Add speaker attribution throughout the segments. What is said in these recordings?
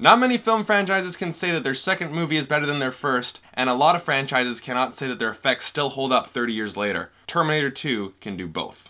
Speaker 1: Not many film franchises can say that their second movie is better than their first, and a lot of franchises cannot say that their effects still hold up 30 years later. Terminator 2 can do both.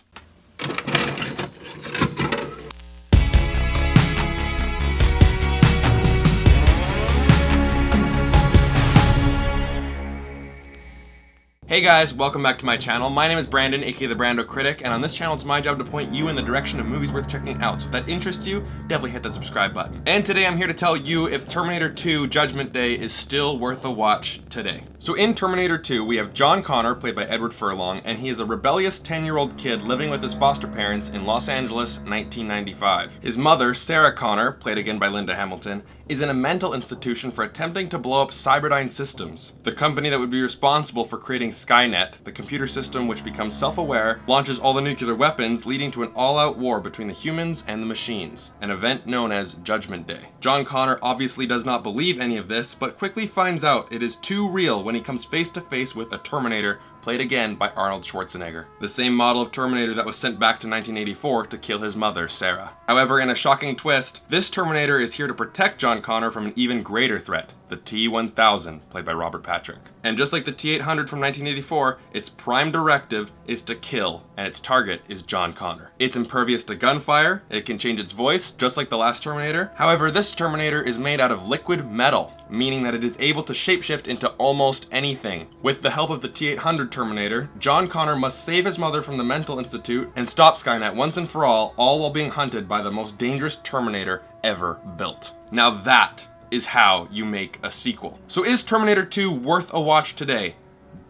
Speaker 1: Hey guys, welcome back to my channel. My name is Brandon, aka the Brando Critic, and on this channel it's my job to point you in the direction of movies worth checking out. So if that interests you, definitely hit that subscribe button. And today I'm here to tell you if Terminator 2 Judgment Day is still worth a watch today. So in Terminator 2, we have John Connor, played by Edward Furlong, and he is a rebellious 10-year-old kid living with his foster parents in Los Angeles, 1995. His mother, Sarah Connor, played again by Linda Hamilton, is in a mental institution for attempting to blow up Cyberdyne Systems, the company that would be responsible for creating Skynet, the computer system which becomes self-aware, launches all the nuclear weapons, leading to an all-out war between the humans and the machines, an event known as Judgment Day. John Connor obviously does not believe any of this, but quickly finds out it is too real when he comes face to face with a Terminator, played again by Arnold Schwarzenegger, the same model of Terminator that was sent back to 1984 to kill his mother, Sarah. However, in a shocking twist, this Terminator is here to protect John Connor from an even greater threat, the T-1000, played by Robert Patrick. And just like the T-800 from 1984, its prime directive is to kill, and its target is John Connor. It's impervious to gunfire, it can change its voice, just like the last Terminator. However, this Terminator is made out of liquid metal, meaning that it is able to shapeshift into almost anything. With the help of the T-800 Terminator, John Connor must save his mother from the mental institute and stop Skynet once and for all while being hunted by the most dangerous Terminator ever built. Now that is how you make a sequel. So is Terminator 2 worth a watch today?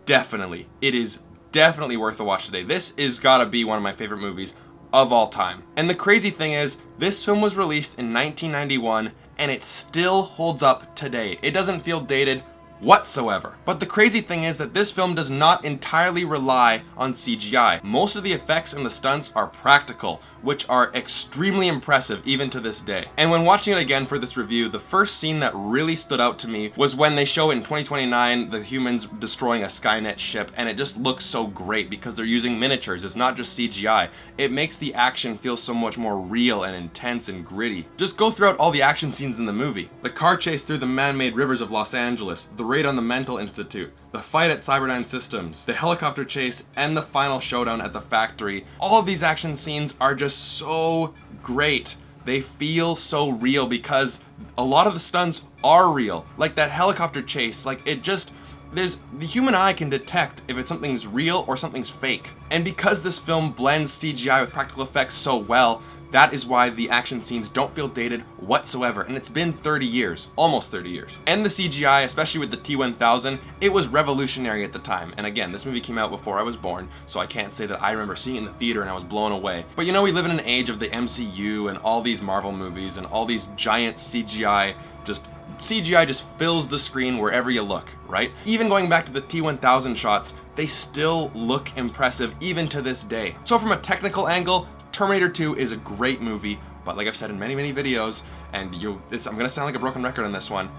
Speaker 1: Definitely. It is definitely worth a watch today. This is gotta be one of my favorite movies of all time. And the crazy thing is, this film was released in 1991 and it still holds up today. It doesn't feel dated whatsoever. But the crazy thing is that this film does not entirely rely on CGI. Most of the effects and the stunts are practical, which are extremely impressive even to this day. And when watching it again for this review, the first scene that really stood out to me was when they show in 2029 the humans destroying a Skynet ship, and it just looks so great because they're using miniatures. It's not just CGI. It makes the action feel so much more real and intense and gritty. Just go throughout all the action scenes in the movie. The car chase through the man-made rivers of Los Angeles, the raid on the mental institute, the fight at Cyberdyne Systems, the helicopter chase, and the final showdown at the factory. All of these action scenes are just so great. They feel so real because a lot of the stunts are real. Like that helicopter chase, like the human eye can detect if something's real or something's fake. And because this film blends CGI with practical effects so well, that is why the action scenes don't feel dated whatsoever, and it's been 30 years, almost 30 years. And the CGI, especially with the T-1000, it was revolutionary at the time. And again, this movie came out before I was born, so I can't say that I remember seeing it in the theater and I was blown away. But you know, we live in an age of the MCU and all these Marvel movies and all these giant CGI just fills the screen wherever you look, right? Even going back to the T-1000 shots, they still look impressive even to this day. So from a technical angle, Terminator 2 is a great movie, but like I've said in many videos, and I'm gonna sound like a broken record on this one,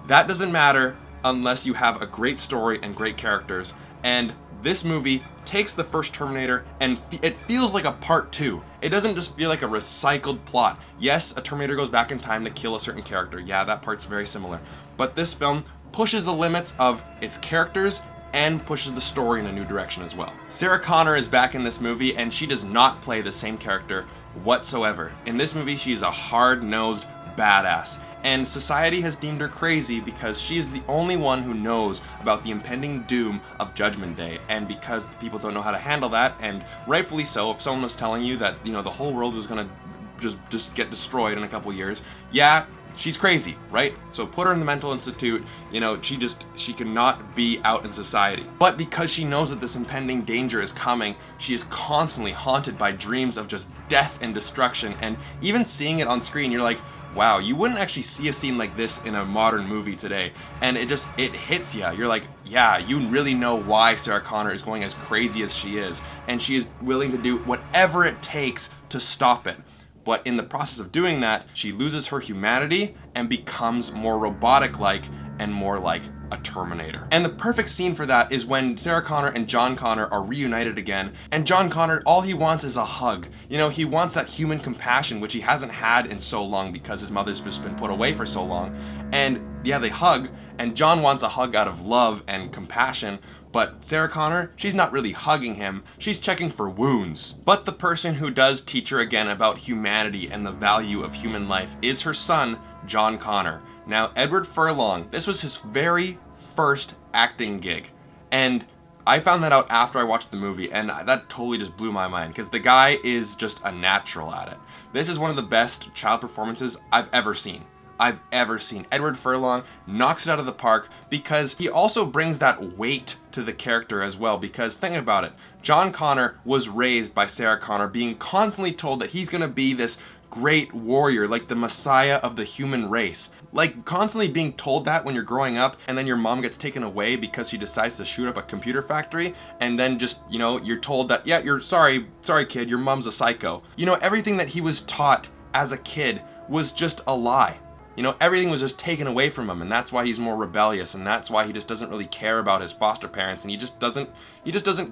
Speaker 1: that doesn't matter unless you have a great story and great characters. And this movie takes the first Terminator and it feels like a part 2. It doesn't just feel like a recycled plot. Yes, a Terminator goes back in time to kill a certain character. Yeah, that part's very similar. But this film pushes the limits of its characters and pushes the story in a new direction as well. Sarah Connor is back in this movie, and she does not play the same character whatsoever. In this movie, she's a hard-nosed badass, and society has deemed her crazy because she is the only one who knows about the impending doom of Judgment Day. And because the people don't know how to handle that, and rightfully so, if someone was telling you that, you know, the whole world was gonna just get destroyed in a couple years, yeah, she's crazy, right? So put her in the mental institute, you know, she cannot be out in society. But because she knows that this impending danger is coming, she is constantly haunted by dreams of just death and destruction. And even seeing it on screen, you're like, wow, you wouldn't actually see a scene like this in a modern movie today. And it hits you. You're like, yeah, you really know why Sarah Connor is going as crazy as she is. And she is willing to do whatever it takes to stop it. But in the process of doing that, she loses her humanity and becomes more robotic-like and more like a Terminator. And the perfect scene for that is when Sarah Connor and John Connor are reunited again, and John Connor, all he wants is a hug. You know, he wants that human compassion, which he hasn't had in so long because his mother's just been put away for so long. And yeah, they hug, and John wants a hug out of love and compassion, but Sarah Connor, she's not really hugging him, she's checking for wounds. But the person who does teach her again about humanity and the value of human life is her son, John Connor. Now, Edward Furlong, this was his very first acting gig. And I found that out after I watched the movie, and that totally just blew my mind, because the guy is just a natural at it. This is one of the best child performances I've ever seen. Edward Furlong knocks it out of the park because he also brings that weight to the character as well, because think about it, John Connor was raised by Sarah Connor being constantly told that he's gonna be this great warrior, like the messiah of the human race. Like constantly being told that when you're growing up, and then your mom gets taken away because she decides to shoot up a computer factory, and then just, you know, you're told that, yeah, you're sorry kid, your mom's a psycho. You know, everything that he was taught as a kid was just a lie. You know, everything was just taken away from him, and that's why he's more rebellious, and that's why he just doesn't really care about his foster parents, and he just doesn't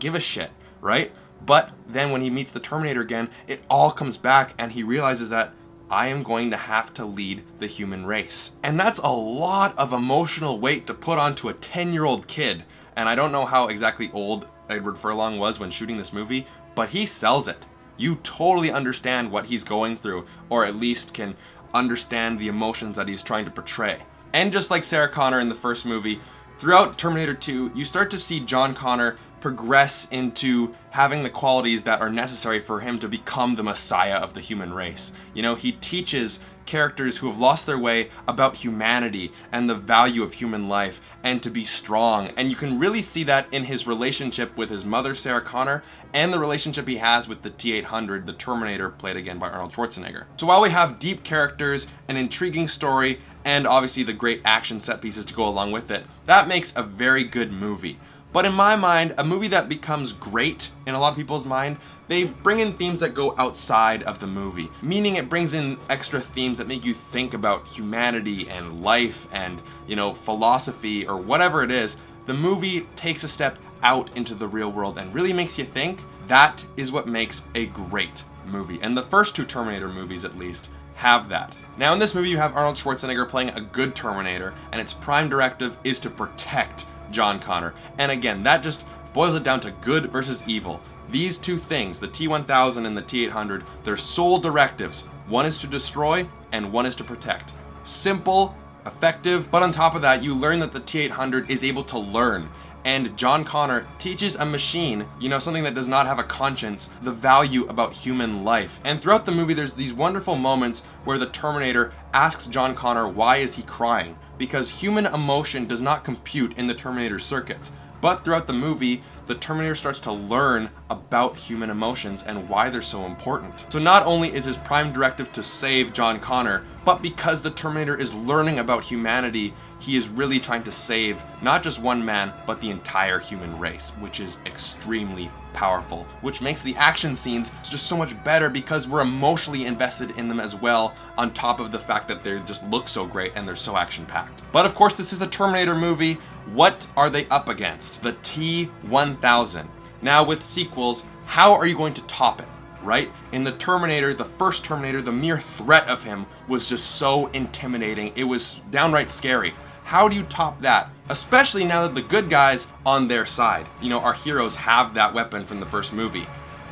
Speaker 1: give a shit, right? But then when he meets the Terminator again, it all comes back, and he realizes that I am going to have to lead the human race. And that's a lot of emotional weight to put onto a 10-year-old kid. And I don't know how exactly old Edward Furlong was when shooting this movie, but he sells it. You totally understand what he's going through, or at least can understand the emotions that he's trying to portray. And just like Sarah Connor in the first movie, throughout Terminator 2, you start to see John Connor progress into having the qualities that are necessary for him to become the messiah of the human race. You know, he teaches characters who have lost their way about humanity and the value of human life, and to be strong. And you can really see that in his relationship with his mother, Sarah Connor, and the relationship he has with the T-800, the Terminator, played again by Arnold Schwarzenegger. So while we have deep characters, an intriguing story, and obviously the great action set pieces to go along with it, that makes a very good movie. But in my mind, a movie that becomes great in a lot of people's mind, they bring in themes that go outside of the movie. Meaning it brings in extra themes that make you think about humanity and life and, you know, philosophy or whatever it is. The movie takes a step out into the real world and really makes you think. That is what makes a great movie. And the first two Terminator movies, at least, have that. Now in this movie you have Arnold Schwarzenegger playing a good Terminator, and its prime directive is to protect John Connor. And again, that just boils it down to good versus evil. These two things, the T-1000 and the T-800, their sole directives. One is to destroy and one is to protect. Simple, effective, but on top of that, you learn that the T-800 is able to learn. And John Connor teaches a machine, you know, something that does not have a conscience, the value about human life. And throughout the movie, there's these wonderful moments where the Terminator asks John Connor why is he crying, because human emotion does not compute in the Terminator circuits. But throughout the movie, the Terminator starts to learn about human emotions and why they're so important. So not only is his prime directive to save John Connor, but because the Terminator is learning about humanity, he is really trying to save not just one man, but the entire human race, which is extremely powerful, which makes the action scenes just so much better because we're emotionally invested in them as well, on top of the fact that they just look so great and they're so action-packed. But of course, this is a Terminator movie. What are they up against? The T-1000. Now with sequels, how are you going to top it, right? In the Terminator, the first Terminator, the mere threat of him was just so intimidating. It was downright scary. How do you top that? Especially now that the good guys on their side, you know, our heroes have that weapon from the first movie.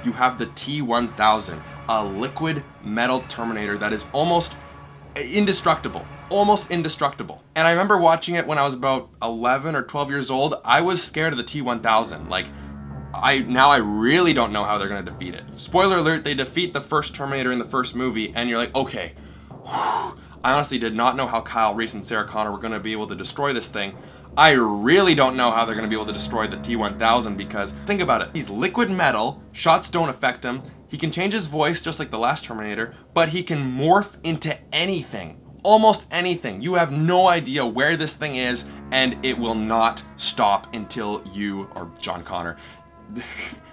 Speaker 1: You have the T-1000, a liquid metal Terminator that is almost indestructible. Almost indestructible. And I remember watching it when I was about 11 or 12 years old. I was scared of the T-1000. Like, now I really don't know how they're gonna defeat it. Spoiler alert, they defeat the first Terminator in the first movie, and you're like, okay, whew. I honestly did not know how Kyle Reese and Sarah Connor were gonna be able to destroy this thing. I really don't know how they're gonna be able to destroy the T-1000, because think about it, he's liquid metal, shots don't affect him, he can change his voice just like the last Terminator, but he can morph into anything. Almost anything. You have no idea where this thing is, and it will not stop until you, or John Connor,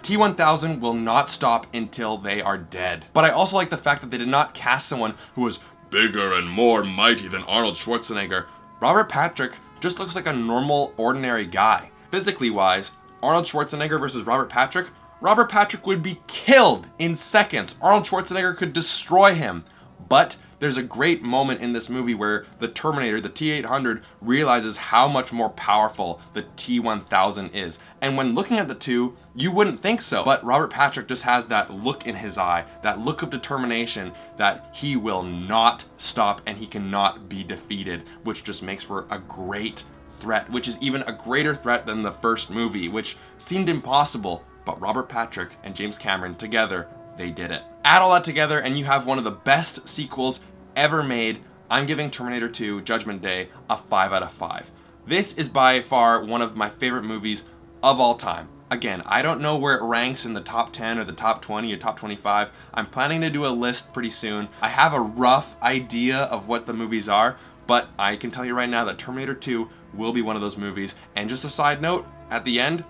Speaker 1: T-1000 will not stop until they are dead. But I also like the fact that they did not cast someone who was bigger and more mighty than Arnold Schwarzenegger. Robert Patrick just looks like a normal, ordinary guy. Physically wise, Arnold Schwarzenegger versus Robert Patrick would be killed in seconds. Arnold Schwarzenegger could destroy him. But there's a great moment in this movie where the Terminator, the T-800, realizes how much more powerful the T-1000 is. And when looking at the two, you wouldn't think so. But Robert Patrick just has that look in his eye, that look of determination that he will not stop and he cannot be defeated, which just makes for a great threat, which is even a greater threat than the first movie, which seemed impossible. But Robert Patrick and James Cameron together, they did it. Add all that together and you have one of the best sequels ever made. I'm giving Terminator 2 Judgment Day a 5 out of 5. This is by far one of my favorite movies of all time. Again, I don't know where it ranks in the top 10 or the top 20 or top 25. I'm planning to do a list pretty soon. I have a rough idea of what the movies are, but I can tell you right now that Terminator 2 will be one of those movies. And just a side note, at the end,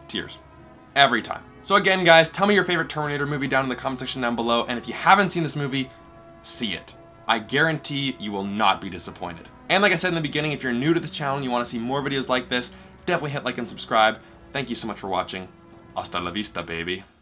Speaker 1: tears. Every time. So again, guys, tell me your favorite Terminator movie down in the comment section down below, and if you haven't seen this movie, see it. I guarantee you will not be disappointed. And like I said in the beginning, if you're new to this channel and you want to see more videos like this, definitely hit like and subscribe. Thank you so much for watching. Hasta la vista, baby.